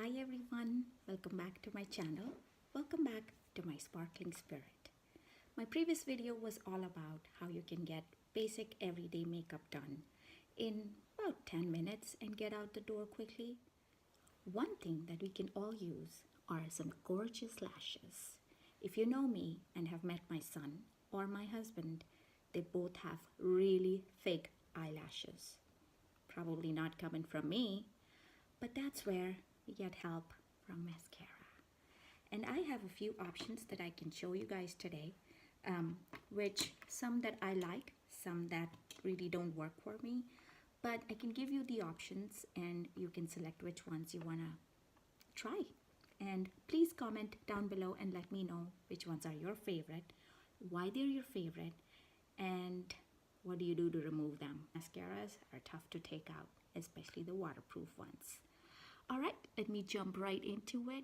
Hi everyone, welcome back to my channel. Welcome back to my sparkling spirit. My previous video was all about how you can get basic everyday makeup done in about 10 minutes and get out the door quickly. One thing that we can all use are some gorgeous lashes. If you know me and have met my son or my husband, they both have really thick eyelashes. Probably not coming from me, but that's where we get help from mascara. And I have a few options that I can show you guys today, which some that I like, some that really don't work for me, but I can give you the options and you can select which ones you want to try. And please comment down below and let me know which ones are your favorite, why they're your favorite, and what do you do to remove them. Mascaras are tough to take out, especially the waterproof ones. Alright, let me jump right into it.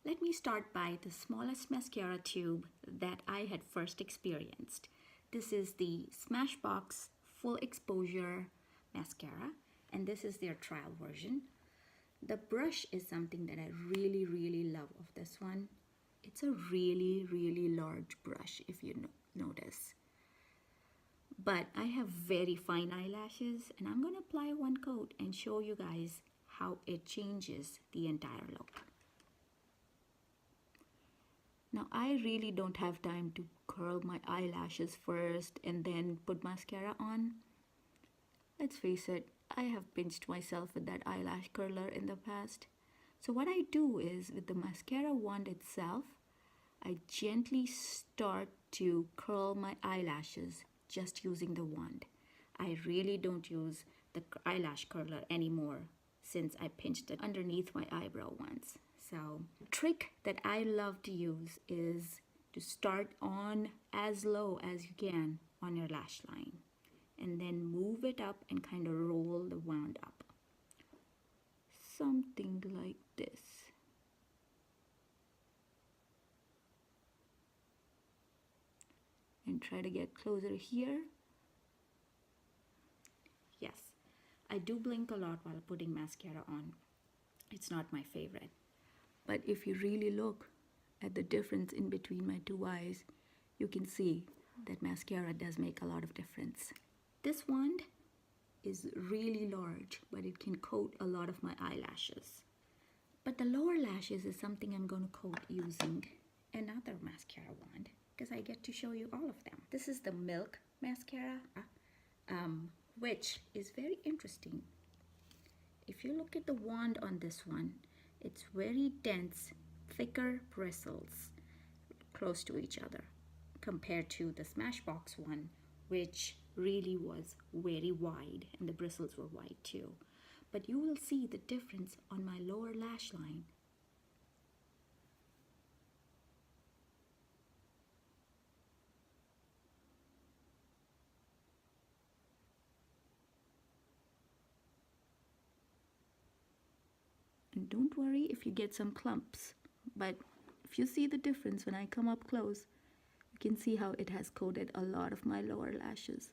Let me start by the smallest mascara tube that I had first experienced. This is the Smashbox Full Exposure Mascara, and this is their trial version. The brush is something that I really love of this one. It's a really large brush if you notice. But I have very fine eyelashes and I'm going to apply one coat and show you guys how it changes the entire look. Now I really don't have time to curl my eyelashes first and then put mascara on. Let's face it, I have pinched myself with that eyelash curler in the past. So what I do is with the mascara wand itself, I gently start to curl my eyelashes just using the wand. I really don't use the eyelash curler anymore since I pinched it underneath my eyebrow once. So the trick that I love to use is to start on as low as you can on your lash line and then move it up and kind of roll the wand up. Something like this. And try to get closer here. Yes, I do blink a lot while putting mascara on. It's not my favorite. But if you really look at the difference in between my two eyes, you can see that mascara does make a lot of difference. This wand is really large, but it can coat a lot of my eyelashes. But the lower lashes is something I'm going to coat using another mascara wand because I get to show you all of them. This is the Milk Mascara, which is very interesting. If you look at the wand on this one, it's very dense, thicker bristles close to each other compared to the Smashbox one, which really was very wide and the bristles were wide too. But you will see the difference on my lower lash line. And don't worry if you get some clumps, but if you see the difference when I come up close, you can see how it has coated a lot of my lower lashes,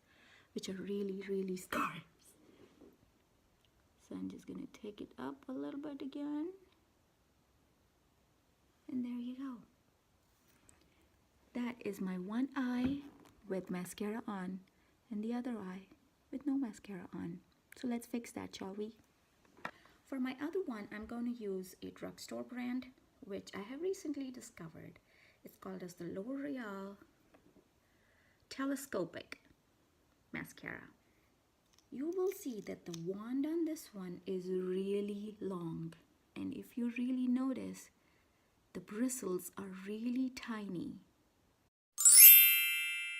which are really scarred. So I'm just going to take it up a little bit again. And there you go. That is my one eye with mascara on and the other eye with no mascara on. So let's fix that, shall we? For my other one, I'm going to use a drugstore brand, which I have recently discovered. It's called as the Loreal Telescopic Mascara. You will see that the wand on this one is really long. And if you really notice, the bristles are really tiny.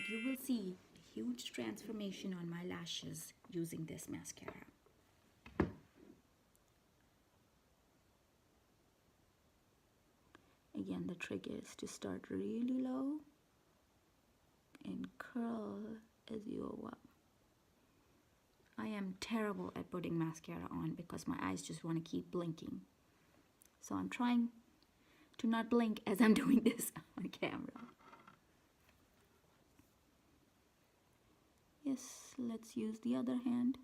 You will see a huge transformation on my lashes using this mascara. Again, the trick is to start really low and curl as you go up. I am terrible at putting mascara on because my eyes just want to keep blinking. So I'm trying to not blink as I'm doing this on camera. Yes, let's use the other hand.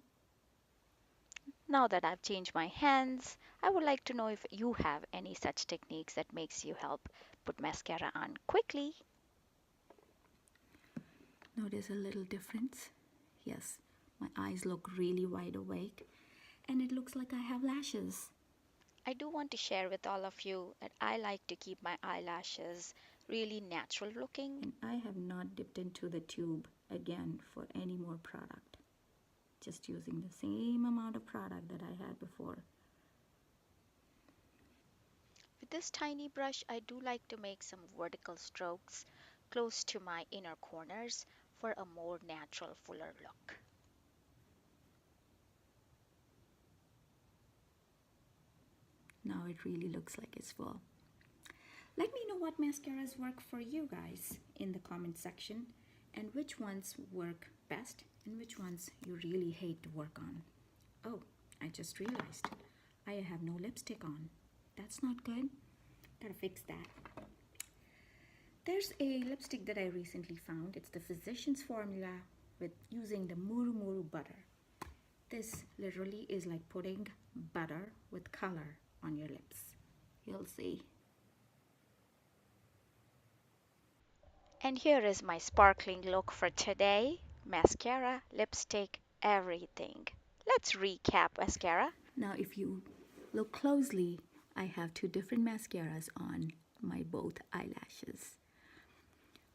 Now that I've changed my hands, I would like to know if you have any such techniques that makes you help put mascara on quickly. Notice a little difference? Yes, my eyes look really wide awake and it looks like I have lashes. I do want to share with all of you that I like to keep my eyelashes really natural looking. And I have not dipped into the tube again for any more product. Just using the same amount of product that I had before. With this tiny brush, I do like to make some vertical strokes close to my inner corners for a more natural, fuller look. Now it really looks like it's full. Let me know what mascaras work for you guys in the comment section and which ones work best and which ones you really hate to work on. Oh, I just realized I have no lipstick on. That's not good. Gotta fix that. There's a lipstick that I recently found. It's the Physicians Formula with using the Muru Muru butter. This literally is like putting butter with color on your lips. You'll see. And here is my sparkling look for today. Mascara, lipstick, everything. Let's recap mascara. Now, if you look closely, I have two different mascaras on my both eyelashes.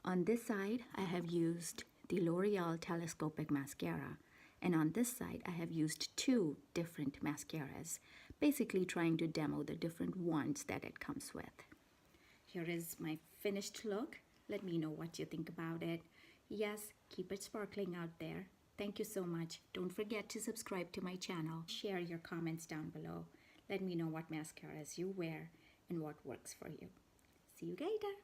On this side, I have used the L'Oreal Telescopic Mascara, and on this side, I have used two different mascaras, basically trying to demo the different ones that it comes with. Here is my finished look. Let me know what you think about it. Yes, keep it sparkling out there. Thank you so much. Don't forget to subscribe to my channel. Share your comments down below. Let me know what mascaras you wear and what works for you. See you later.